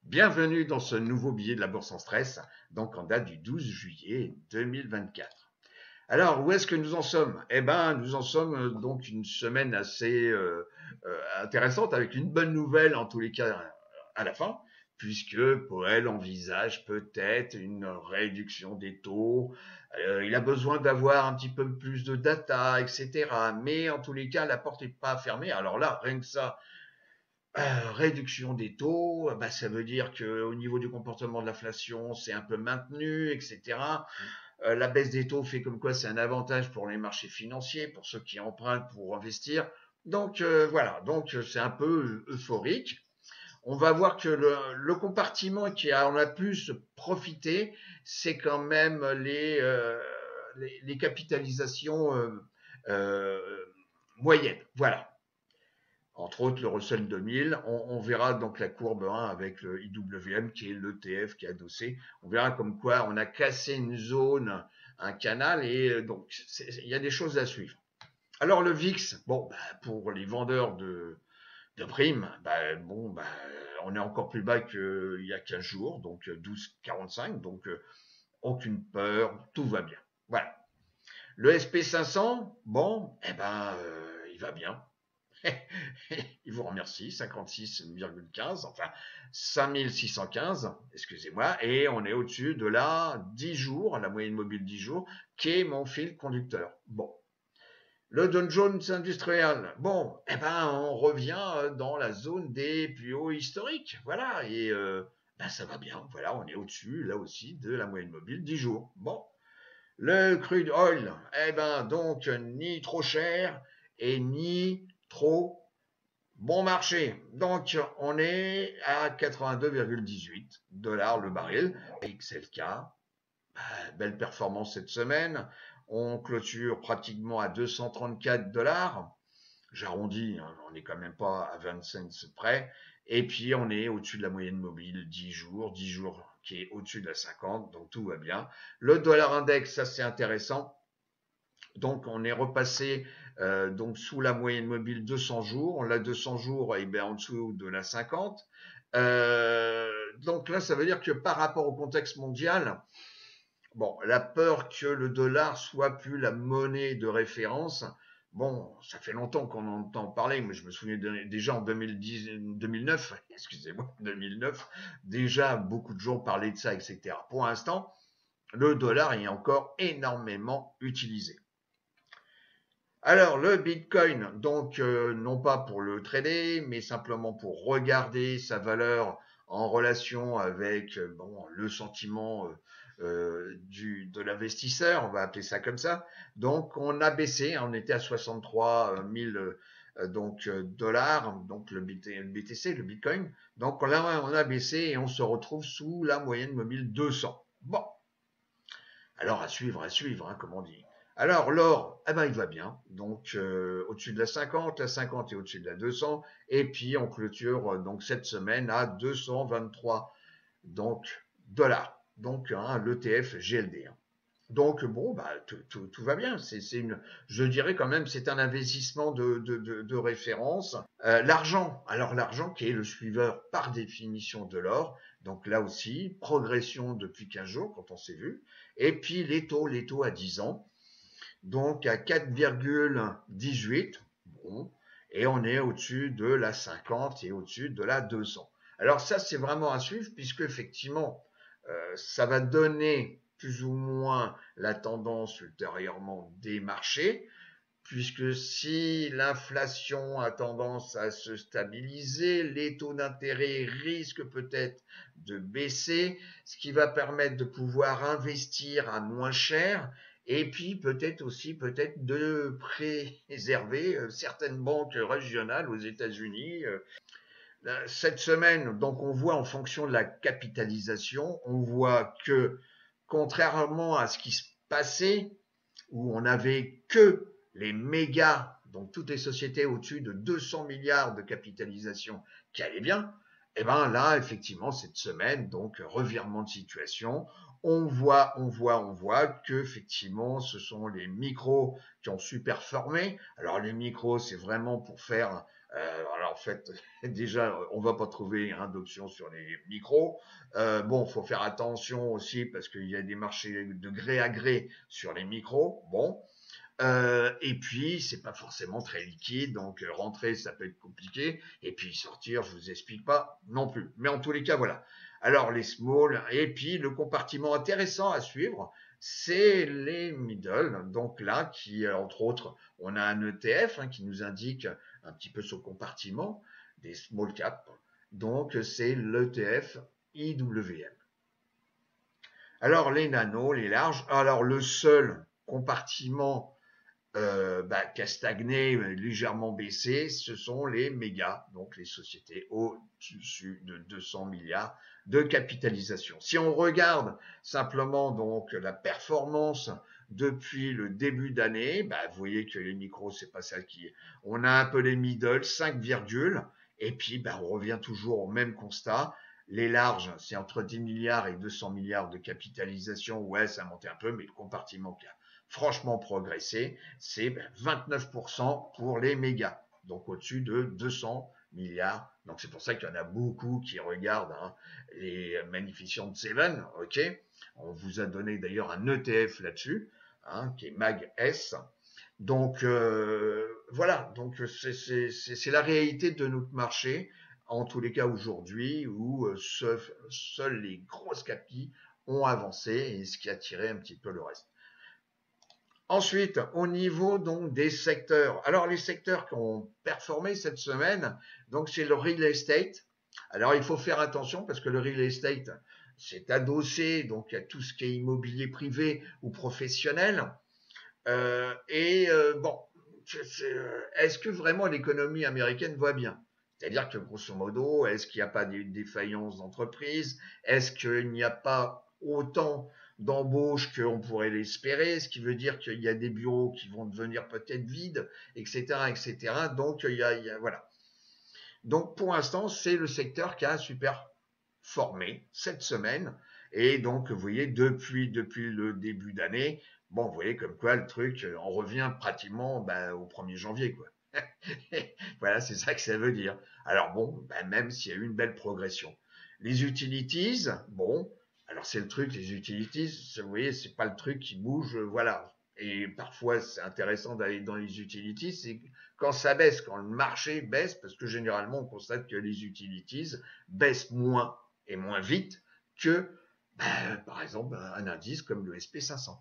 Bienvenue dans ce nouveau billet de la Bourse en stress, donc en date du 12 juillet 2024. Alors, où est-ce que nous en sommes? Eh ben, nous en sommes donc une semaine assez intéressante avec une bonne nouvelle en tous les cas à la fin, puisque Powell envisage peut-être une réduction des taux. Il a besoin d'avoir un petit peu plus de data, etc. Mais en tous les cas, la porte n'est pas fermée. Alors là, rien que ça, réduction des taux, bah, ça veut dire qu'au niveau du comportement de l'inflation, c'est un peu maintenu, etc. La baisse des taux fait comme quoi c'est un avantage pour les marchés financiers, pour ceux qui empruntent pour investir. Donc voilà, donc c'est un peu euphorique. On va voir que le compartiment qui en a plus profité, c'est quand même les capitalisations euh, moyennes. Voilà, entre autres le Russell 2000. On verra donc la courbe 1 avec le IWM qui est l'ETF qui est adossé. On verra comme quoi on a cassé une zone, un canal, et donc il y a des choses à suivre. Alors le VIX, bon, bah, pour les vendeurs de primes, bah, bon, bah, on est encore plus bas qu'il y a 15 jours, donc 12,45, donc aucune peur, tout va bien. Voilà. Le SP 500, bon, eh ben, il va bien. Il vous remercie, 56,15, enfin 5615, excusez-moi, et on est au-dessus de la 10 jours, la moyenne mobile 10 jours, qui est mon fil conducteur. Bon. Le Dow Jones industriel, bon, eh ben, on revient dans la zone des plus hauts historiques, voilà, et ben, ça va bien, voilà, on est au-dessus, là aussi, de la moyenne mobile 10 jours. Bon. Le crude oil, eh ben, donc, ni trop cher et ni trop bon marché. Donc, on est à 82,18 dollars le baril. XLK, belle performance cette semaine. On clôture pratiquement à 234 dollars. J'arrondis, hein, on n'est quand même pas à 20 cents près. Et puis, on est au-dessus de la moyenne mobile 10 jours qui est au-dessus de la 50, donc tout va bien. Le dollar index, ça c'est intéressant. Donc, on est repassé donc sous la moyenne mobile 200 jours. On l'a 200 jours et bien en dessous de la 50. Donc là, ça veut dire que par rapport au contexte mondial, bon, la peur que le dollar soit plus la monnaie de référence, bon, ça fait longtemps qu'on en entend parler, mais je me souviens déjà en 2010, 2009, excusez-moi, 2009, déjà beaucoup de gens parlaient de ça, etc. Pour l'instant, le dollar est encore énormément utilisé. Alors, le Bitcoin, donc non pas pour le trader, mais simplement pour regarder sa valeur en relation avec bon, le sentiment de l'investisseur, on va appeler ça comme ça. Donc, on a baissé, on était à 63 000 dollars, donc le BTC, le Bitcoin. Donc là, on a baissé et on se retrouve sous la moyenne mobile 200. Bon, alors à suivre, hein, comme on dit. Alors l'or, eh ben il va bien, donc au-dessus de la 50 est au-dessus de la 200, et puis on clôture donc cette semaine à 223 donc dollars, donc hein, l'ETF GLD. Hein. Donc bon, bah tout va bien. Je dirais quand même, c'est un investissement de référence. L'argent, alors l'argent qui est le suiveur par définition de l'or. Donc là aussi, progression depuis 15 jours quand on s'est vu. Et puis les taux à 10 ans, donc à 4,18. Bon, et on est au-dessus de la 50 et au-dessus de la 200. Alors ça, c'est vraiment à suivre puisque effectivement, ça va donner plus ou moins la tendance ultérieurement des marchés, puisque si l'inflation a tendance à se stabiliser, les taux d'intérêt risquent peut-être de baisser, ce qui va permettre de pouvoir investir à moins cher, et puis peut-être aussi peut-être de préserver certaines banques régionales aux États-Unis. Cette semaine, donc on voit en fonction de la capitalisation, on voit que contrairement à ce qui se passait, où on n'avait que les méga, donc toutes les sociétés au-dessus de 200 milliards de capitalisation qui allaient bien, et ben là, effectivement, cette semaine, donc revirement de situation, on voit que effectivement, ce sont les micros qui ont su performer. Alors les micros, c'est vraiment pour faire Alors en fait, déjà, on va pas trouver d'options sur les micros. Bon, faut faire attention aussi parce qu'il y a des marchés de gré à gré sur les micros. Bon, et puis c'est pas forcément très liquide, donc rentrer ça peut être compliqué, et puis sortir, je vous explique pas non plus. Mais en tous les cas, voilà. Alors les small, et puis le compartiment intéressant à suivre, c'est les middle. Donc là, qui entre autres, on a un ETF qui nous indique un petit peu son compartiment des small cap. Donc c'est l'ETF IWM. Alors les nanos, les larges. Alors le seul compartiment qui a stagné, légèrement baissé, ce sont les mégas, donc les sociétés au-dessus de 200 milliards de capitalisation. Si on regarde simplement donc la performance depuis le début d'année, vous voyez que les micros, c'est pas ça qui est. On a un peu les middle, 5, et puis on revient toujours au même constat. Les larges, c'est entre 10 milliards et 200 milliards de capitalisation. Ouais, ça a monté un peu, mais le compartiment qui a franchement progressé, c'est 29% pour les mégas, donc au-dessus de 200 milliards. Donc c'est pour ça qu'il y en a beaucoup qui regardent les Magnificent Seven, ok. On vous a donné d'ailleurs un ETF là-dessus, qui est Mag S. Donc voilà, donc c'est la réalité de notre marché, en tous les cas aujourd'hui, où seuls les grosses capis ont avancé, et ce qui a tiré un petit peu le reste. Ensuite, au niveau donc des secteurs. Alors les secteurs qui ont performé cette semaine, donc c'est le real estate. Alors il faut faire attention parce que le real estate, c'est adossé donc à tout ce qui est immobilier privé ou professionnel. Bon, est-ce que vraiment l'économie américaine va bien? C'est-à-dire que grosso modo, est-ce qu'il n'y a pas des défaillances d'entreprise? Est-ce qu'il n'y a pas autant d'embauches qu'on pourrait l'espérer? Ce qui veut dire qu'il y a des bureaux qui vont devenir peut-être vides, etc., etc. Donc voilà. Donc pour l'instant, c'est le secteur qui a super formé cette semaine. Et donc, vous voyez, depuis le début d'année, bon, vous voyez comme quoi le truc, on revient pratiquement au 1er janvier, quoi. Voilà, c'est ça que ça veut dire. Alors bon, même s'il y a eu une belle progression. Les utilities, bon, alors c'est le truc, les utilities, vous voyez, c'est pas le truc qui bouge, voilà. Et parfois, c'est intéressant d'aller dans les utilities, c'est quand ça baisse, quand le marché baisse, parce que généralement, on constate que les utilities baissent moins et moins vite que, par exemple, un indice comme le SP500.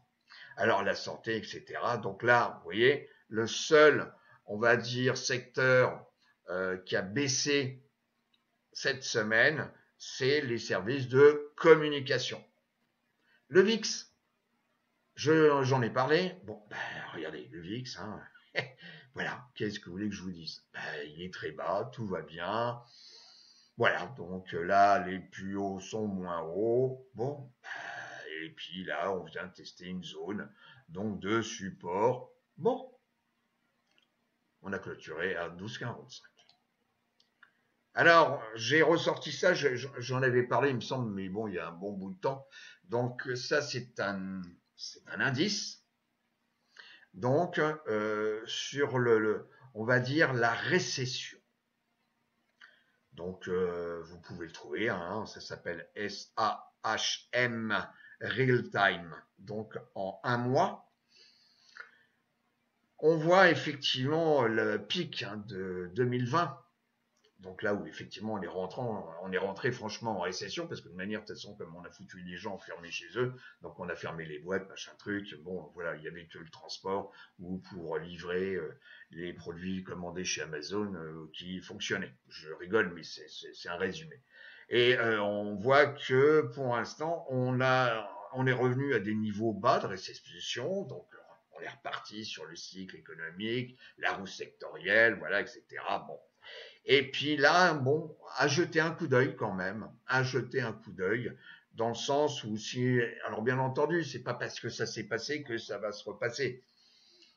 Alors la santé, etc. Donc là, vous voyez, le seul, on va dire, secteur qui a baissé cette semaine, c'est les services de communication. Le VIX, j'en ai parlé. Bon, regardez, le VIX, voilà, qu'est-ce que vous voulez que je vous dise? Il est très bas, tout va bien. Voilà, donc là, les plus hauts sont moins hauts. Bon, et puis là, on vient de tester une zone donc de support. Bon, on a clôturé à 12,45. Alors, j'ai ressorti ça, j'en avais parlé, il me semble, mais bon, il y a un bon bout de temps. Donc ça, c'est un indice. Donc, sur on va dire, la récession. Donc, vous pouvez le trouver, ça s'appelle SAHM Real Time, donc en un mois. On voit effectivement le pic de 2020, donc là où effectivement on est rentré franchement en récession, parce que de manière, de toute façon, comme on a foutu les gens enfermés chez eux, donc on a fermé les boîtes, machin truc, bon voilà, il y avait que le transport ou pour livrer les produits commandés chez Amazon qui fonctionnaient. Je rigole, mais c'est un résumé. Et on voit que pour l'instant, on est revenu à des niveaux bas de récession, donc on est reparti sur le cycle économique, la roue sectorielle, voilà, etc. Bon. Et puis là, bon, à jeter un coup d'œil quand même, à jeter un coup d'œil, dans le sens où si, alors bien entendu, c'est pas parce que ça s'est passé que ça va se repasser.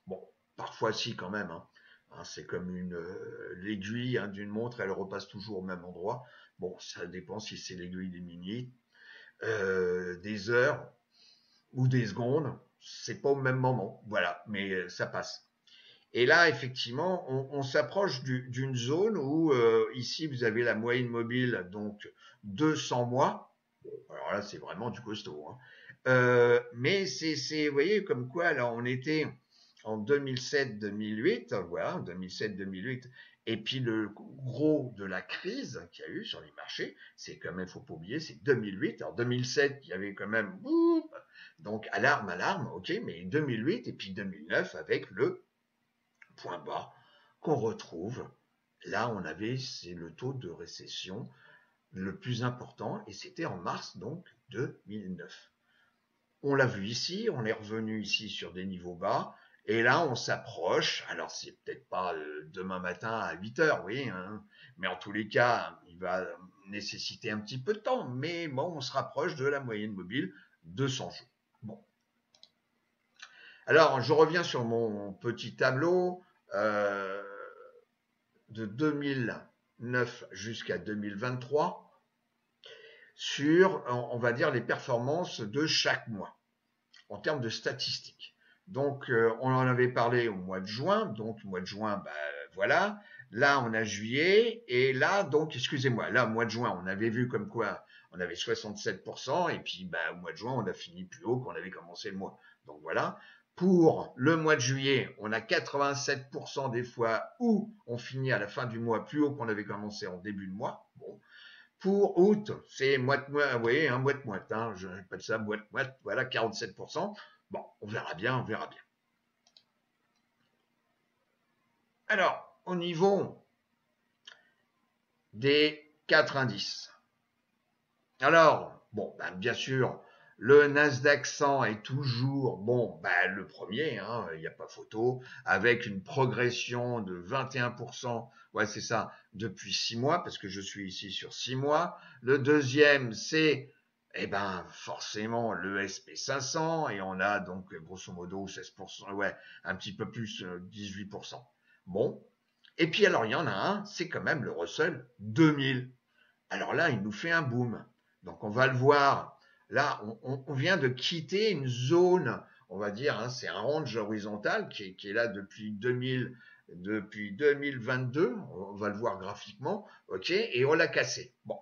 Bon, parfois si quand même. C'est comme l'aiguille d'une montre, elle repasse toujours au même endroit. Bon, ça dépend si c'est l'aiguille des minutes, des heures ou des secondes. C'est pas au même moment, voilà, mais ça passe. Et là, effectivement, on s'approche d'une zone où, ici, vous avez la moyenne mobile, donc 200 mois. Bon, alors là, c'est vraiment du costaud, hein. Mais vous voyez, comme quoi, là, on était en 2007-2008, voilà, 2007-2008, et puis le gros de la crise qu'il y a eu sur les marchés, c'est quand même, faut pas oublier, c'est 2008. Alors 2007, il y avait quand même, donc alarme, ok, mais 2008 et puis 2009 avec le point bas qu'on retrouve. Là, c'est le taux de récession le plus important et c'était en mars donc 2009. On l'a vu ici, on est revenu ici sur des niveaux bas et là on s'approche. Alors c'est peut-être pas demain matin à 8 heures, oui, hein, mais en tous les cas, il va nécessiter un petit peu de temps. Mais bon, on se rapproche de la moyenne mobile 200 jours. Bon. Alors, je reviens sur mon petit tableau de 2009 jusqu'à 2023 sur, on va dire, les performances de chaque mois en termes de statistiques. Donc, on en avait parlé au mois de juin. Donc, mois de juin, voilà. Là, on a juillet. Et là, donc, excusez-moi, là, au mois de juin, on avait vu comme quoi on avait 67%. Et puis, au mois de juin, on a fini plus haut qu'on avait commencé le mois. Donc, voilà. Pour le mois de juillet, on a 87% des fois où on finit à la fin du mois plus haut qu'on avait commencé en début de mois. Bon. Pour août, c'est moite-moite, vous voyez, hein, moite-moite, hein, j'appelle ça moite-moite, voilà, 47%. Bon, on verra bien, on verra bien. Alors, au niveau des 4 indices. Alors, bon, bien sûr, le Nasdaq 100 est toujours, bon, le premier, hein, il n'y a pas photo, avec une progression de 21%, ouais, c'est ça, depuis 6 mois, parce que je suis ici sur 6 mois. Le deuxième, c'est, forcément, le SP500, et on a donc, grosso modo, 16%, ouais, un petit peu plus, 18%. Bon. Et puis, alors, il y en a un, c'est quand même le Russell 2000. Alors là, il nous fait un boom. Donc on va le voir. Là, on vient de quitter une zone, on va dire, hein, c'est un range horizontal qui est là depuis 2022. On va le voir graphiquement, ok, et on l'a cassé. Bon,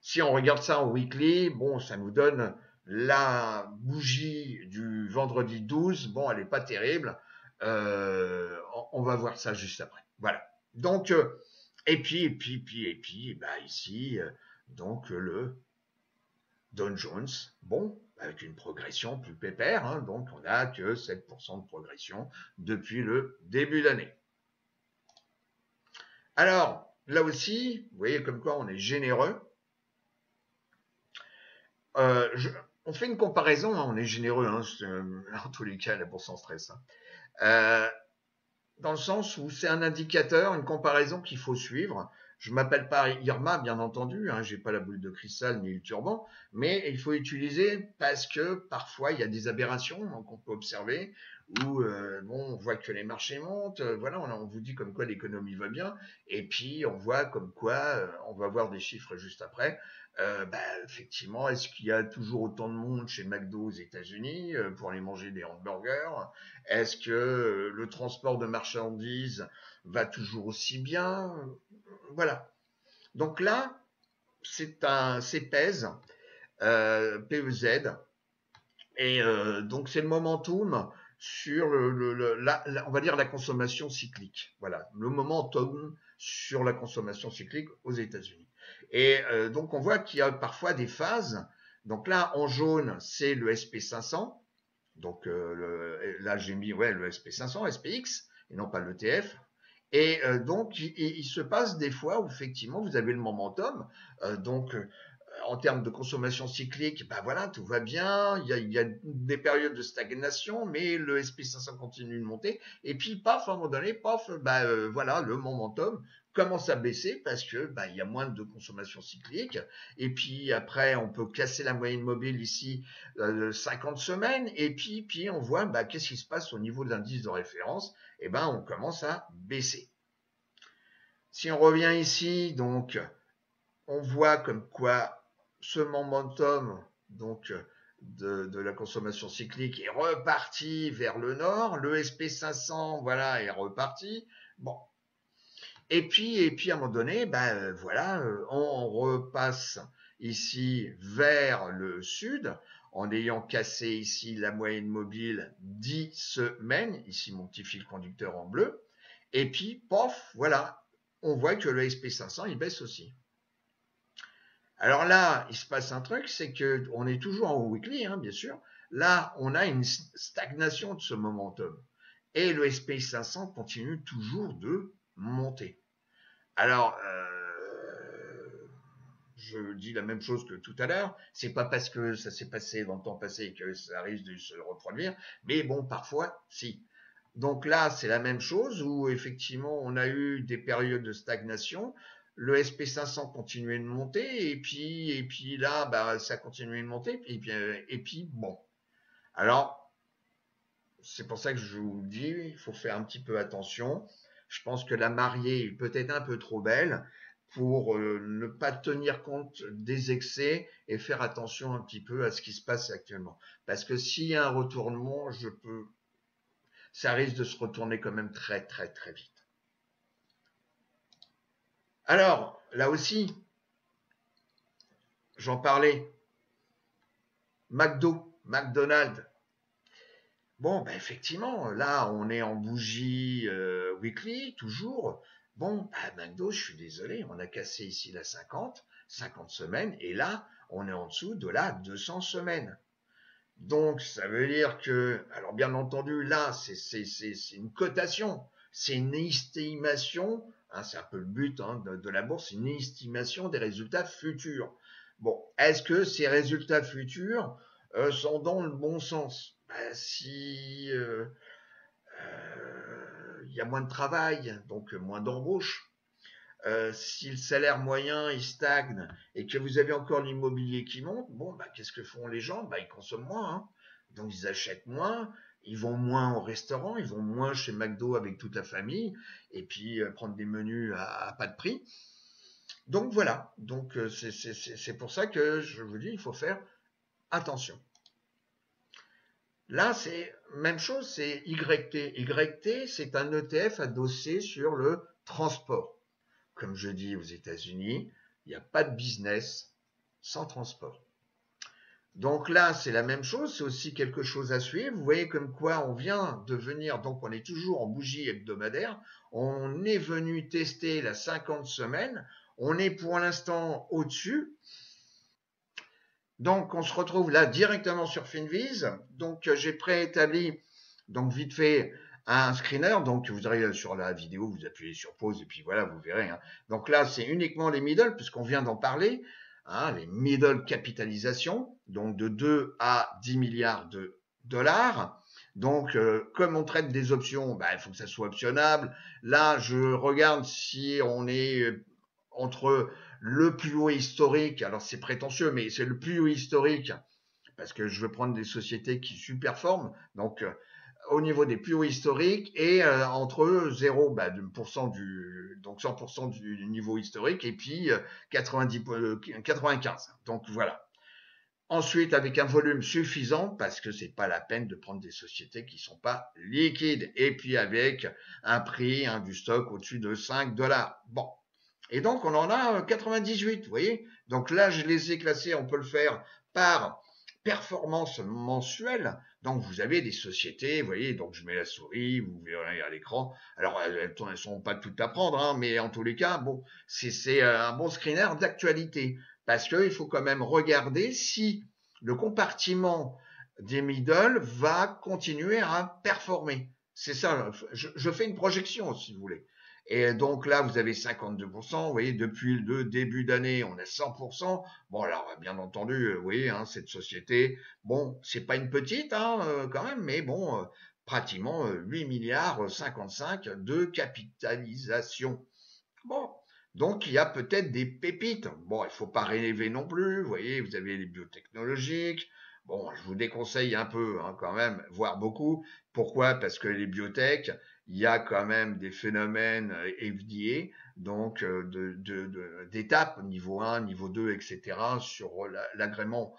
si on regarde ça en weekly, bon, ça nous donne la bougie du vendredi 12. Bon, elle n'est pas terrible. On va voir ça juste après. Voilà. Donc, et puis, ici, donc le Dow Jones, bon, avec une progression plus pépère, hein, donc on n'a que 7% de progression depuis le début d'année. Alors, là aussi, vous voyez comme quoi on est généreux. On fait une comparaison, hein, on est généreux, hein, en tous les cas, la bourse en stress. Hein. Dans le sens où c'est un indicateur, une comparaison qu'il faut suivre. Je m'appelle pas Irma, bien entendu, hein, j'ai pas la boule de cristal ni le turban, mais il faut utiliser parce que parfois il y a des aberrations qu'on peut observer où on voit que les marchés montent, voilà, on vous dit comme quoi l'économie va bien, et puis on voit comme quoi, on va voir des chiffres juste après. Effectivement, est-ce qu'il y a toujours autant de monde chez McDo aux États-Unis pour aller manger des hamburgers? Est-ce que le transport de marchandises va toujours aussi bien? Voilà. Donc là, c'est un CPES, PEZ, et donc c'est le momentum sur on va dire la consommation cyclique. Voilà, le momentum sur la consommation cyclique aux États-Unis. Et donc on voit qu'il y a parfois des phases. Donc là, en jaune, c'est le SP500. Donc là, j'ai mis le SP500, SPX, et non pas l'ETF. Et donc, il se passe des fois où effectivement, vous avez le momentum. Donc, en termes de consommation cyclique, voilà, tout va bien. Il y a des périodes de stagnation, mais le SP500 continue de monter. Et puis, paf, à un moment donné, paf, voilà, le momentum commence à baisser parce que il y a moins de consommation cyclique. Et puis après, on peut casser la moyenne mobile ici 50 semaines. Et puis on voit qu'est-ce qui se passe au niveau de l'indice de référence. Et on commence à baisser. Si on revient ici, donc on voit comme quoi ce momentum donc de la consommation cyclique est reparti vers le nord. Le SP500, voilà, est reparti. Bon. Et puis à un moment donné, voilà, on repasse ici vers le sud en ayant cassé ici la moyenne mobile 10 semaines, ici mon petit fil conducteur en bleu, et puis, pof, voilà, on voit que le SP500, il baisse aussi. Alors là, il se passe un truc, c'est que on est toujours en weekly, hein, bien sûr. Là, on a une stagnation de ce momentum. Et le SP500 continue toujours de monter. Alors, je dis la même chose que tout à l'heure. C'est pas parce que ça s'est passé dans le temps passé que ça risque de se reproduire, mais bon, parfois, si. Donc là, c'est la même chose où effectivement, on a eu des périodes de stagnation. Le SP500 continuait de monter et puis là, ça continuait de monter et puis bon. Alors, c'est pour ça que je vous dis, il faut faire un petit peu attention. Je pense que la mariée est peut-être un peu trop belle pour ne pas tenir compte des excès et faire attention un petit peu à ce qui se passe actuellement. Parce que s'il y a un retournement, ça risque de se retourner quand même très très très vite. Alors, là aussi, j'en parlais, McDonald's. Bon, effectivement, là, on est en bougie weekly, toujours. Bon, McDo, je suis désolé, on a cassé ici la 50 semaines, et là, on est en dessous de la 200 semaines. Donc, ça veut dire que, alors bien entendu, là, c'est une cotation, c'est une estimation, hein, c'est un peu le but de la bourse, c'est une estimation des résultats futurs. Bon, est-ce que ces résultats futurs sont dans le bon sens? Si il y a moins de travail, donc moins d'embauche, si le salaire moyen il stagne et que vous avez encore l'immobilier qui monte, bon, qu'est-ce que font les gens? Ils consomment moins, hein. Donc ils achètent moins, ils vont moins au restaurant, ils vont moins chez McDo avec toute la famille, et puis prendre des menus à pas de prix. Donc voilà, donc c'est pour ça que je vous dis, il faut faire attention. Là, c'est même chose, c'est YT. YT, c'est un ETF adossé sur le transport. Comme je dis aux États-Unis, il n'y a pas de business sans transport. Donc là, c'est la même chose, c'est aussi quelque chose à suivre. Vous voyez comme quoi on vient de venir, donc on est toujours en bougie hebdomadaire, on est venu tester la 50 semaines, on est pour l'instant au-dessus. Donc on se retrouve là directement sur Finviz. Donc j'ai préétabli, donc vite fait, un screener. Donc vous aurez sur la vidéo, vous appuyez sur pause et puis voilà, vous verrez. Hein. Donc là, c'est uniquement les middle, puisqu'on vient d'en parler. Hein, les middle capitalisation, donc de 2 à 10 milliards de dollars. Donc, comme on traite des options, il faut que ça soit optionnable. Là, je regarde si on est entre le plus haut historique, alors c'est prétentieux, mais c'est le plus haut historique, parce que je veux prendre des sociétés qui surperforment, donc au niveau des plus hauts historiques, et entre 0% donc 100% du niveau historique, et puis 95. Donc voilà. Ensuite, avec un volume suffisant, parce que c'est pas la peine de prendre des sociétés qui sont pas liquides, et puis avec un prix du stock au-dessus de 5 dollars. Bon. Et donc, on en a 98, vous voyez. Donc là, je les ai classés, on peut le faire par performance mensuelle. Donc, vous avez des sociétés, vous voyez, donc je mets la souris, vous verrez à l'écran. Alors, elles ne sont pas toutes à prendre, hein, mais en tous les cas, bon, c'est un bon screener d'actualité. Parce qu'il faut quand même regarder si le compartiment des middle va continuer à performer. C'est ça, je fais une projection, si vous voulez. Et donc là, vous avez 52%. Vous voyez, depuis le début d'année, on a 100%. Bon, alors, bien entendu, vous voyez, hein, cette société, bon, c'est pas une petite, quand même, mais bon, pratiquement 8 milliards 55 de capitalisation. Bon, donc il y a peut-être des pépites. Bon, il faut pas rêver non plus. Vous voyez, vous avez les biotechnologiques. Bon, je vous déconseille un peu, hein, quand même, voire beaucoup. Pourquoi? Parce que les biotech, il y a quand même des phénomènes FDA, donc d'étapes, niveau 1, niveau 2, etc., sur l'agrément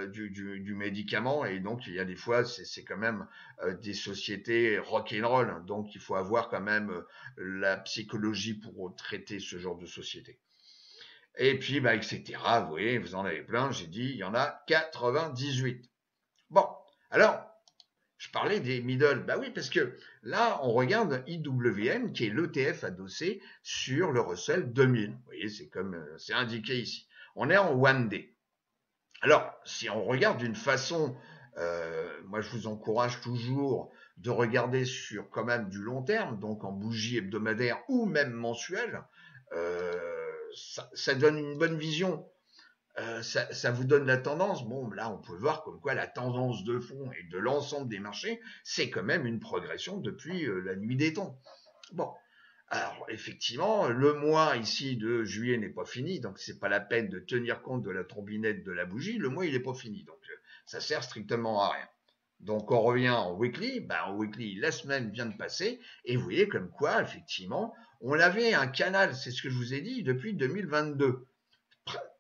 du médicament. Et donc, il y a des fois, c'est quand même des sociétés rock'n'roll. Donc, il faut avoir quand même la psychologie pour traiter ce genre de société. Et puis, bah, etc. Vous voyez, vous en avez plein. J'ai dit, il y en a 98. Bon, alors, je parlais des middle. Bah oui, parce que là, on regarde IWM, qui est l'ETF adossé sur le Russell 2000. Vous voyez, c'est comme c'est indiqué ici. On est en one day. Alors, si on regarde d'une façon, moi je vous encourage toujours de regarder sur quand même du long terme, donc en bougie hebdomadaire ou même mensuelle, ça donne une bonne vision. Ça vous donne la tendance. Bon, là, on peut voir comme quoi la tendance de fond et de l'ensemble des marchés, c'est quand même une progression depuis la nuit des temps. Bon, alors effectivement, le mois ici de juillet n'est pas fini, donc c'est pas la peine de tenir compte de la trombinnette de la bougie. Le mois il n'est pas fini, donc ça sert strictement à rien. Donc on revient en weekly, en weekly la semaine vient de passer et vous voyez comme quoi effectivement on avait un canal, c'est ce que je vous ai dit depuis 2022,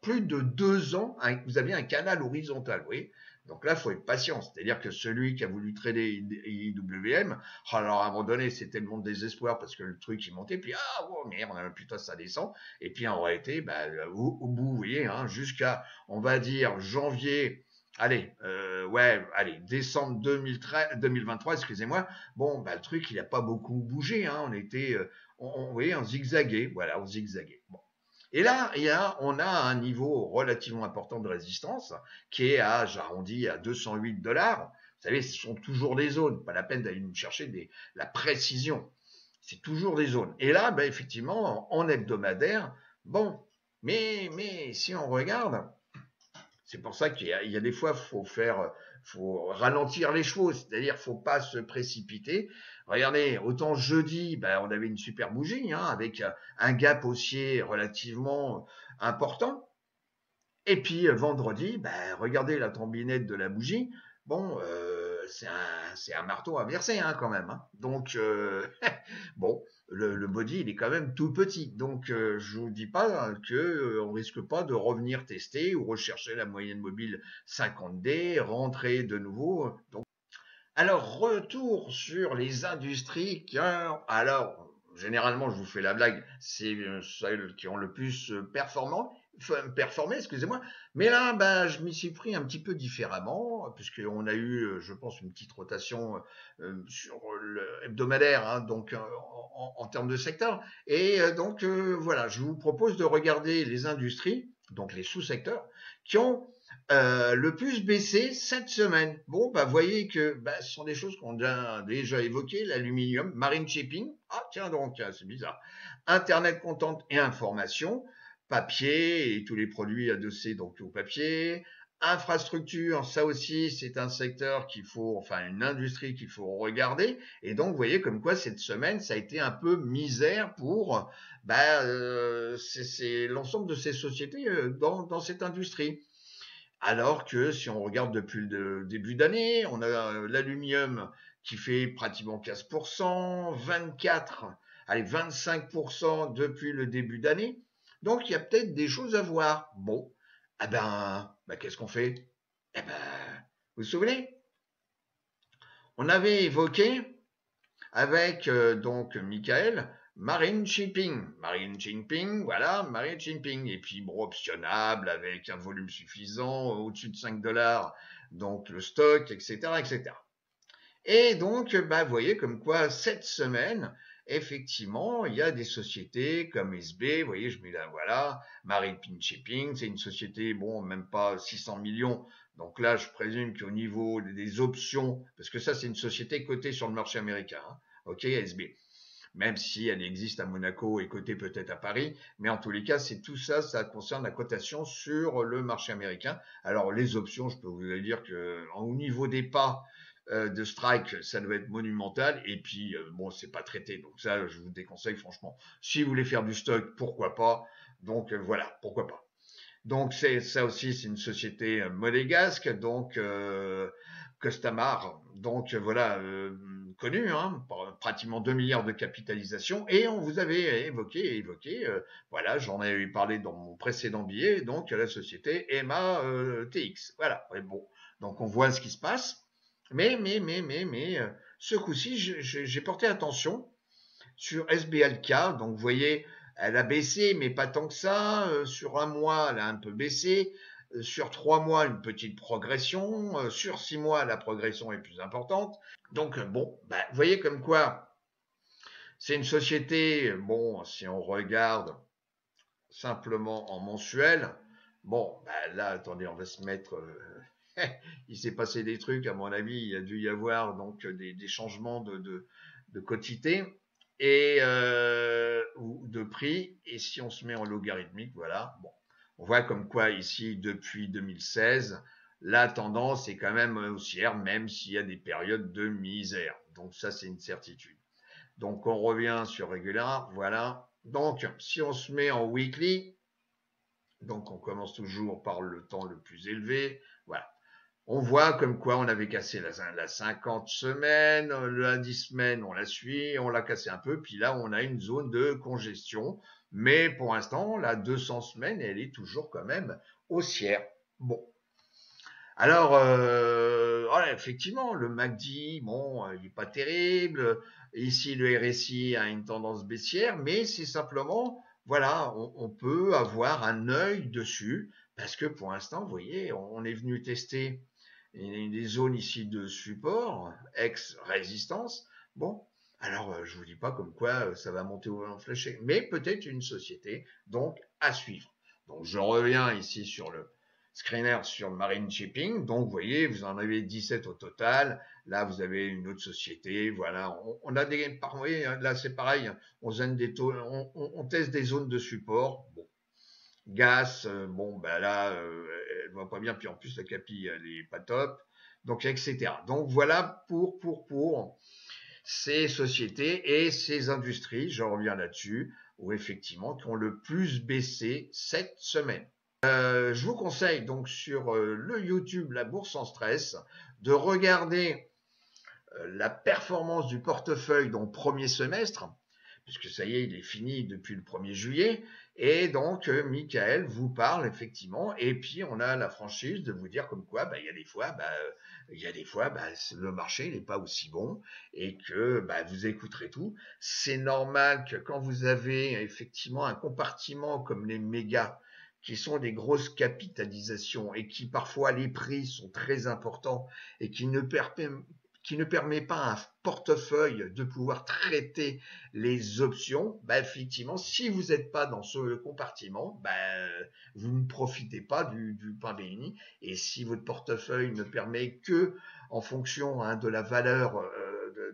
plus de 2 ans, vous avez un canal horizontal, vous voyez. Donc là, il faut être patient. C'est-à-dire que celui qui a voulu trader IWM, alors à un moment donné, c'était le monde des espoirs parce que le truc, il montait, puis oh merde, putain, ça descend. Et puis en réalité, au bout, vous voyez, jusqu'à, on va dire, janvier, décembre 2023, excusez-moi, bon, le truc, il n'a pas beaucoup bougé, on était, vous voyez, on zigzaguait, voilà, on zigzaguait. Bon. Et là, on a un niveau relativement important de résistance qui est j'arrondis à 208 $. Vous savez, ce sont toujours des zones, pas la peine d'aller nous chercher la précision. C'est toujours des zones. Et là, effectivement, en hebdomadaire, bon, mais si on regarde, c'est pour ça qu'il y a des fois, faut ralentir les choses, c'est-à-dire faut pas se précipiter. Regardez, autant jeudi, on avait une super bougie avec un gap haussier relativement important. Et puis vendredi, regardez la trombinnette de la bougie. Bon, c'est un marteau à verser quand même. Donc bon, le body il est quand même tout petit. Donc je vous dis pas que on risque pas de revenir tester ou rechercher la moyenne mobile 50D, rentrer de nouveau. Donc alors retour sur les industries alors généralement je vous fais la blague, c'est celles qui ont le plus performé, excusez-moi. Mais là, je m'y suis pris un petit peu différemment, puisqu'on a eu, je pense, une petite rotation sur le hebdomadaire, donc en termes de secteur. Et donc, voilà, je vous propose de regarder les industries, donc les sous-secteurs, qui ont le plus baissé cette semaine. Bon, voyez que ce sont des choses qu'on a déjà évoquées, l'aluminium, marine shipping, tiens donc, c'est bizarre, Internet content et information, papier et tous les produits adossés donc au papier, infrastructure, ça aussi c'est un secteur une industrie qu'il faut regarder. Et donc vous voyez comme quoi cette semaine ça a été un peu misère pour c'est l'ensemble de ces sociétés dans cette industrie. Alors que si on regarde depuis le début d'année, on a l'aluminium qui fait pratiquement 15%, 25% depuis le début d'année. Donc il y a peut-être des choses à voir. Bon, qu'est-ce qu'on fait? Vous vous souvenez? On avait évoqué avec donc Michael Marine Shipping. Marine Shipping, voilà, Marine Shipping. Et puis optionnable avec un volume suffisant, au-dessus de 5 $, donc le stock, etc., etc. Et donc, vous voyez comme quoi cette semaine, effectivement, il y a des sociétés comme SB, vous voyez, je mets là, voilà, Marine Shipping, c'est une société, même pas 600 millions. Donc là, je présume qu'au niveau des options, parce que ça, c'est une société cotée sur le marché américain, ok, SB. Même si elle existe à Monaco et cotée peut-être à Paris, mais en tous les cas, c'est tout ça, ça concerne la cotation sur le marché américain. Alors les options, je peux vous dire que au niveau des pas de strike, ça doit être monumental. Et puis c'est pas traité, donc ça, je vous déconseille franchement. Si vous voulez faire du stock, pourquoi pas. Donc voilà, pourquoi pas. Donc ça aussi, c'est une société monégasque, donc Costamare. Donc voilà, connu, hein, pratiquement 2 milliards de capitalisation, et on vous avait évoqué, voilà, j'en avais parlé dans mon précédent billet, donc la société EMA TX. Voilà, ouais, bon, donc on voit ce qui se passe, mais ce coup-ci, j'ai porté attention sur SBLK, donc vous voyez, elle a baissé, mais pas tant que ça. Sur un mois, elle a un peu baissé. Sur 3 mois, une petite progression. Sur 6 mois, la progression est plus importante. Donc, bon, bah, vous voyez comme quoi c'est une société, bon, si on regarde simplement en mensuel, bon, bah, là, attendez, on va se mettre... il s'est passé des trucs, à mon avis, il a dû y avoir donc des changements de quotité et ou de prix. Et si on se met en logarithmique, voilà, bon, on voit comme quoi ici, depuis 2016, la tendance est quand même haussière, même s'il y a des périodes de misère. Donc ça, c'est une certitude. Donc on revient sur Regular, voilà. Donc si on se met en weekly, donc on commence toujours par le temps le plus élevé, voilà. On voit comme quoi on avait cassé la 50 semaines, la 10 semaines, on la suit, on l'a cassé un peu, puis là on a une zone de congestion, mais pour l'instant la 200 semaines, elle est toujours quand même haussière. Bon. Alors, voilà, effectivement, le MACD, bon, il n'est pas terrible. Ici, le RSI a une tendance baissière, mais c'est simplement, voilà, on peut avoir un œil dessus, parce que pour l'instant, vous voyez, on est venu tester des zones ici de support, ex-résistance. Bon, alors je vous dis pas comme quoi ça va monter ou en fléché, mais peut-être une société, donc à suivre. Donc je reviens ici sur le screener sur Marine Shipping. Donc vous voyez, vous en avez 17 au total. Là, vous avez une autre société. Voilà, on a des, vous voyez, là c'est pareil, on teste des zones de support. Bon, Gas, bon, ben là, elle voit pas bien, puis en plus, la capi, elle est pas top, donc, etc. Donc, voilà pour ces sociétés et ces industries, je reviens là-dessus, où effectivement, qui ont le plus baissé cette semaine. Je vous conseille donc sur le YouTube La Bourse en stress de regarder la performance du portefeuille dans le premier semestre, puisque ça y est, il est fini depuis le 1er juillet. Et donc, Michael vous parle effectivement, et puis on a la franchise de vous dire comme quoi, bah, il y a des fois, le marché n'est pas aussi bon, et que bah, vous écouterez tout. C'est normal que quand vous avez effectivement un compartiment comme les mégas, qui sont des grosses capitalisations et qui parfois les prix sont très importants et qui ne permet pas à un portefeuille de pouvoir traiter les options, bah effectivement, si vous n'êtes pas dans ce compartiment, bah, vous ne profitez pas du pain béni. Et si votre portefeuille ne permet que, en fonction de la valeur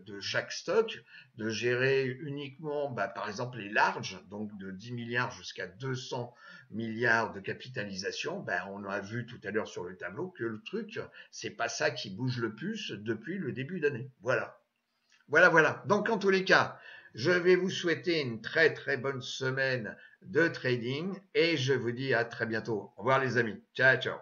de chaque stock, de gérer uniquement, bah, par exemple, les larges, donc de 10 milliards jusqu'à 200 milliards de capitalisation, bah, on a vu tout à l'heure sur le tableau que le truc, c'est pas ça qui bouge le plus depuis le début d'année. Voilà. Voilà. Donc, en tous les cas, je vais vous souhaiter une très très bonne semaine de trading et je vous dis à très bientôt. Au revoir les amis. Ciao, ciao.